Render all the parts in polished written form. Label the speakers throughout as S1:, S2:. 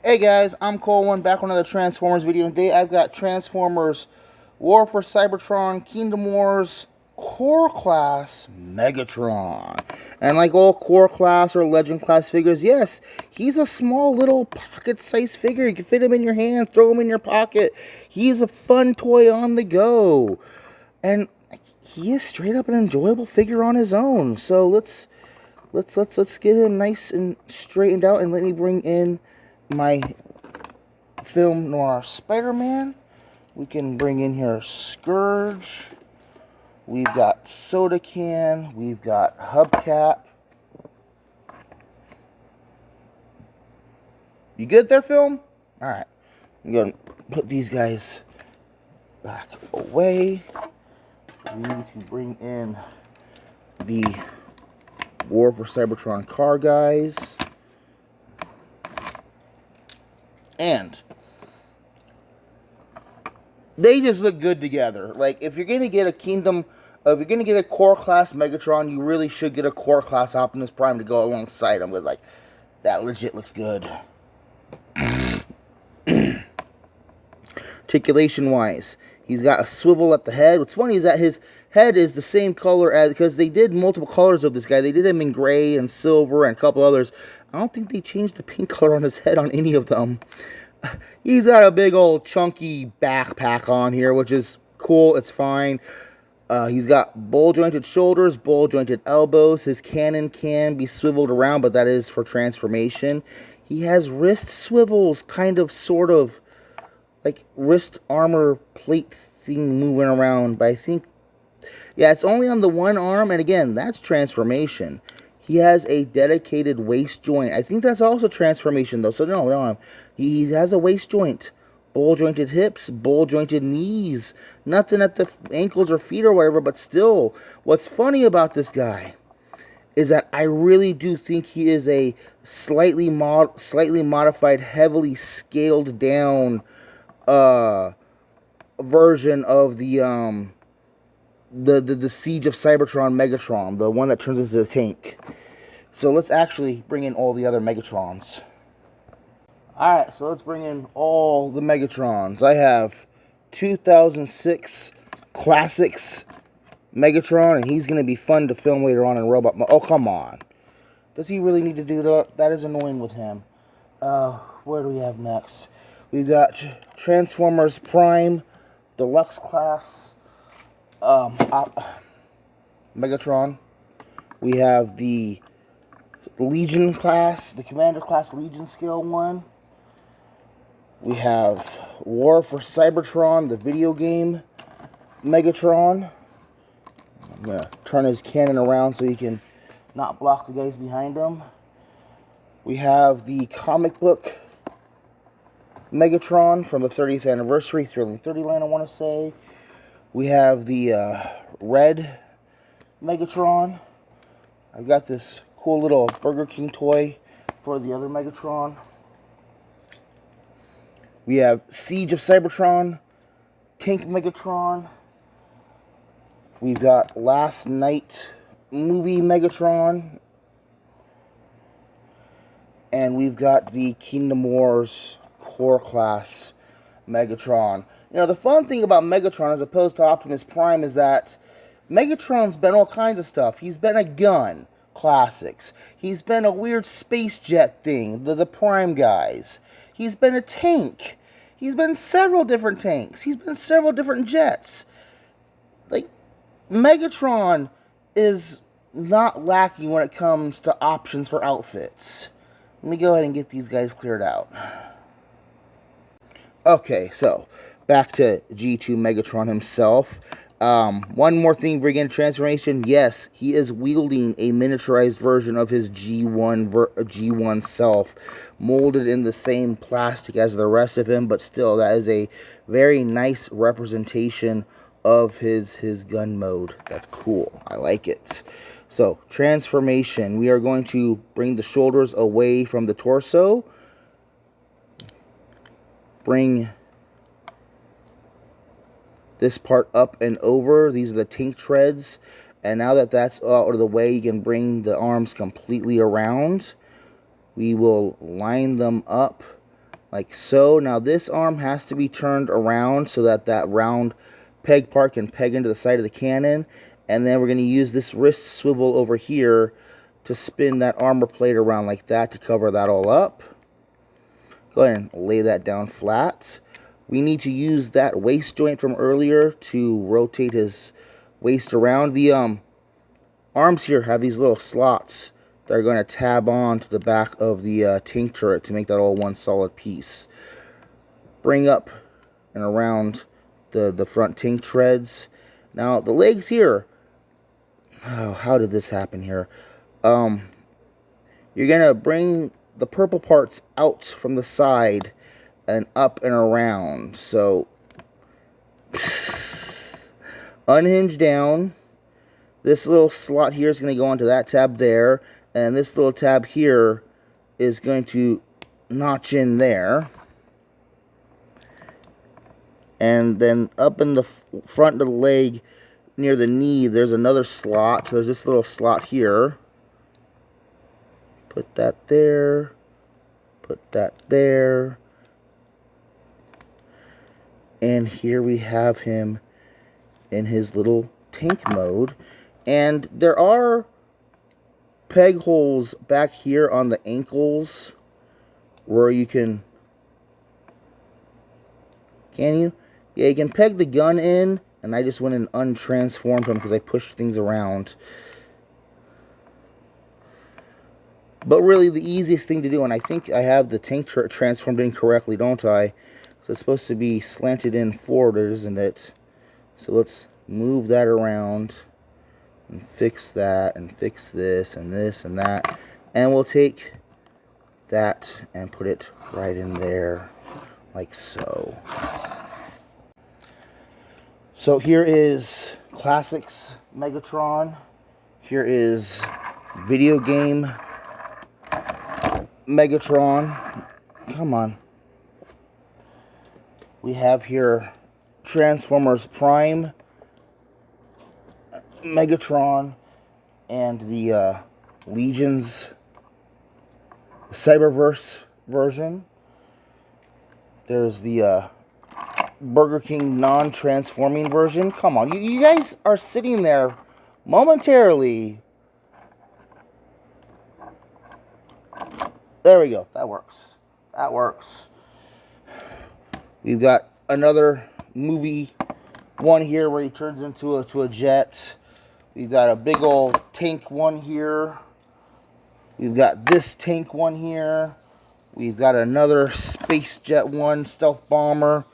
S1: Hey guys, I'm Colwen, back with another Transformers video. Today I've got Transformers War for Cybertron, Kingdom Wars, Core Class Megatron. And like all Core Class or Legend Class figures, yes, he's a small little pocket-sized figure. You can fit him in your hand, throw him in your pocket. He's a fun toy on the go. And he is straight up an enjoyable figure on his own. So let's get him nice and straightened out, and let me bring in my film noir Spider-Man. We can bring in here Scourge. We've got Soda Can. We've got Hubcap. You good there, film? Alright. I'm going to put these guys back away. We need to bring in the War for Cybertron car guys. And they just look good together. Like, if you're gonna get a if you're gonna get a Core Class Megatron, you really should get a Core Class Optimus Prime to go alongside him. Because, like, that legit looks good. Articulation-wise, he's got a swivel at the head. What's funny is that his head is the same color as, because they did multiple colors of this guy. They did him in gray and silver and a couple others. I don't think they changed the pink color on his head on any of them. He's got a big old chunky backpack on here, which is cool. It's fine. He's got ball-jointed shoulders, ball-jointed elbows. His cannon can be swiveled around, but that is for transformation. He has wrist swivels, kind of, sort of, like wrist armor plate thing moving around. But I think, yeah, it's only on the one arm, and again, that's transformation. He has a dedicated waist joint. I think that's also transformation, though. So, no. He has a waist joint. Ball-jointed hips, ball-jointed knees. Nothing at the ankles or feet or whatever, but still. What's funny about this guy is that I really do think he is a slightly modified, heavily scaled down version of the Siege of Cybertron Megatron, the one that turns into the tank. So let's actually bring in all the other Megatrons. Alright, so let's bring in all the Megatrons. I have 2006 Classics Megatron, and he's going to be fun to film later on in Robot Mode. Oh, come on. Does he really need to do that? That is annoying with him. Where do we have next? We've got Transformers Prime Deluxe Class Megatron. We have the Legion class, the Commander class Legion scale one. We have War for Cybertron, the video game Megatron. I'm going to turn his cannon around so he can not block the guys behind him. We have the comic book Megatron from the 30th anniversary, Thrilling 30 line, I want to say. We have the red Megatron. I've got this cool little Burger King toy for the other Megatron. We have Siege of Cybertron, Tank Megatron. We've got Last Night Movie Megatron. And we've got the Kingdom Wars Core Class Megatron. You know, the fun thing about Megatron as opposed to Optimus Prime is that Megatron's been all kinds of stuff. He's been a gun, Classics. He's been a weird space jet thing, the Prime guys. He's been a tank. He's been several different tanks. He's been several different jets. Like, Megatron is not lacking when it comes to options for outfits. Let me go ahead and get these guys cleared out. Okay, so back to G2 Megatron himself. One more thing for again transformation. Yes, he is wielding a miniaturized version of his G1 self, molded in the same plastic as the rest of him, but still, that is a very nice representation of his gun mode. That's cool. I like it. So, transformation. We are going to bring the shoulders away from the torso. Bring this part up and over. These are the tank treads. And now that that's out of the way, you can bring the arms completely around. We will line them up like so. Now this arm has to be turned around so that that round peg part can peg into the side of the cannon. And then we're going to use this wrist swivel over here to spin that armor plate around like that to cover that all up. Go ahead and lay that down flat. We need to use that waist joint from earlier to rotate his waist around. The arms here have these little slots that are going to tab on to the back of the tank turret to make that all one solid piece. Bring up and around the front tank treads. Now the legs here, oh, how did this happen here? You're going to bring the purple parts out from the side and up and around. So unhinge down. This little slot here is going to go onto that tab there, and this little tab here is going to notch in there. And then up in the front of the leg near the knee, there's another slot. So there's this little slot here. Put that there. Put that there. And here we have him in his little tank mode. And there are peg holes back here on the ankles where you can you? Yeah, you can peg the gun in, and I just went and untransformed him because I pushed things around. But really the easiest thing to do, and I think I have the tank transformed in correctly, don't I? So it's supposed to be slanted in forward, isn't it? So let's move that around and fix that and fix this and this and that. And we'll take that and put it right in there like so. So here is Classics Megatron. Here is video game Megatron. Come on. We have here Transformers Prime Megatron and the Legion's Cyberverse version. There's the Burger King non-transforming version. Come on, you guys are sitting there momentarily. There we go. That works. That works. We've got another movie one here where he turns into a jet. We've got a big old tank one here. We've got this tank one here. We've got another space jet one, stealth bomber.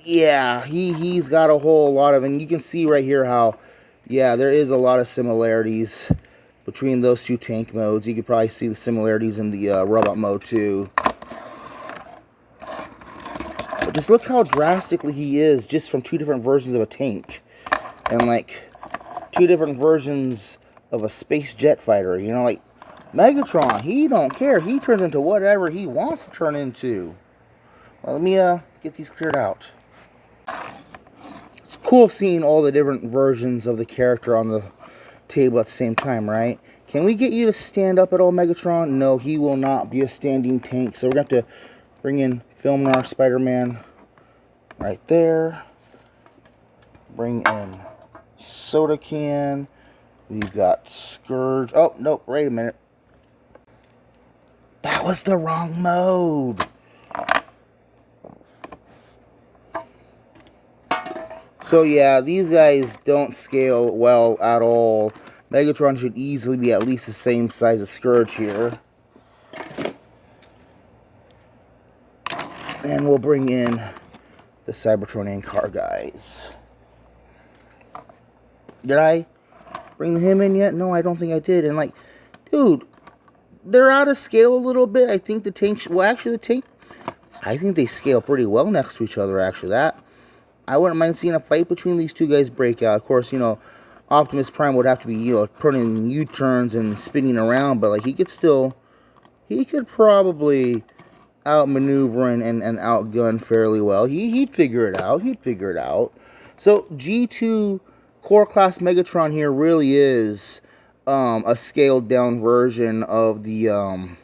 S1: Yeah, he's got a whole lot of, and you can see right here how, yeah, there is a lot of similarities between those two tank modes. You could probably see the similarities in the robot mode too. But just look how drastically he is just from two different versions of a tank. And like two different versions of a space jet fighter. You know, like Megatron, he don't care. He turns into whatever he wants to turn into. Well, let me get these cleared out. It's cool seeing all the different versions of the character on the table at the same time, right? Can we get you to stand up at all, Megatron? No, he will not be a standing tank. So we're going to have to bring in Filmnar Spider-Man right there. Bring in Soda Can. We've got Scourge. Oh, nope, wait a minute. That was the wrong mode. So yeah, these guys don't scale well at all. Megatron should easily be at least the same size as Scourge here. And we'll bring in the Cybertron and car guys. Did I bring him in yet? No, I don't think I did. And like, dude, they're out of scale a little bit. I think the tank, well actually the tank, I think they scale pretty well next to each other actually. I wouldn't mind seeing a fight between these two guys break out. Of course, you know, Optimus Prime would have to be, you know, turning U-turns and spinning around, but like he could probably outmaneuver and outgun fairly well. He'd figure it out. He'd figure it out. So G2 Core Class Megatron here really is a scaled down version of the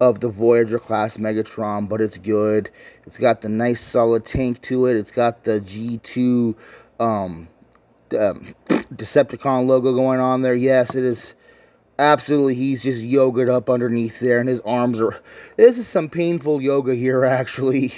S1: of the Voyager class Megatron, but it's good. It's got the nice solid tank to it. It's got the G2 Decepticon logo going on there. Yes, it is absolutely. He's just yogaed up underneath there, and his arms are... This is some painful yoga here, actually.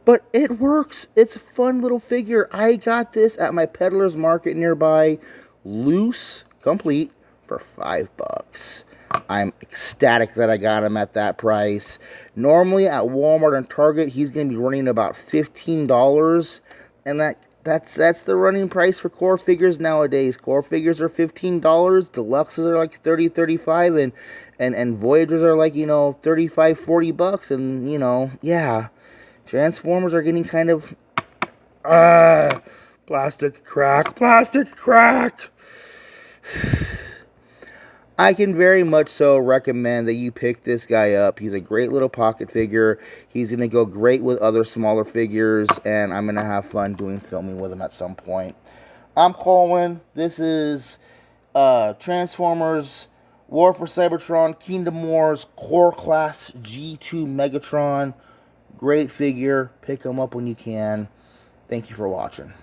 S1: But it works. It's a fun little figure. I got this at my Peddler's Market nearby, loose, complete, for $5. I'm ecstatic that I got him at that price. Normally at Walmart and Target, he's going to be running about $15, and that's the running price for core figures nowadays. Core figures are $15, deluxes are like $30, $35, and Voyagers are like, you know, $35, $40, and, you know, yeah. Transformers are getting kind of... plastic crack, plastic crack! I can very much so recommend that you pick this guy up. He's a great little pocket figure. He's going to go great with other smaller figures, and I'm going to have fun doing filming with him at some point. I'm Colwen. This is Transformers War for Cybertron Kingdom Wars Core Class G2 Megatron. Great figure. Pick him up when you can. Thank you for watching.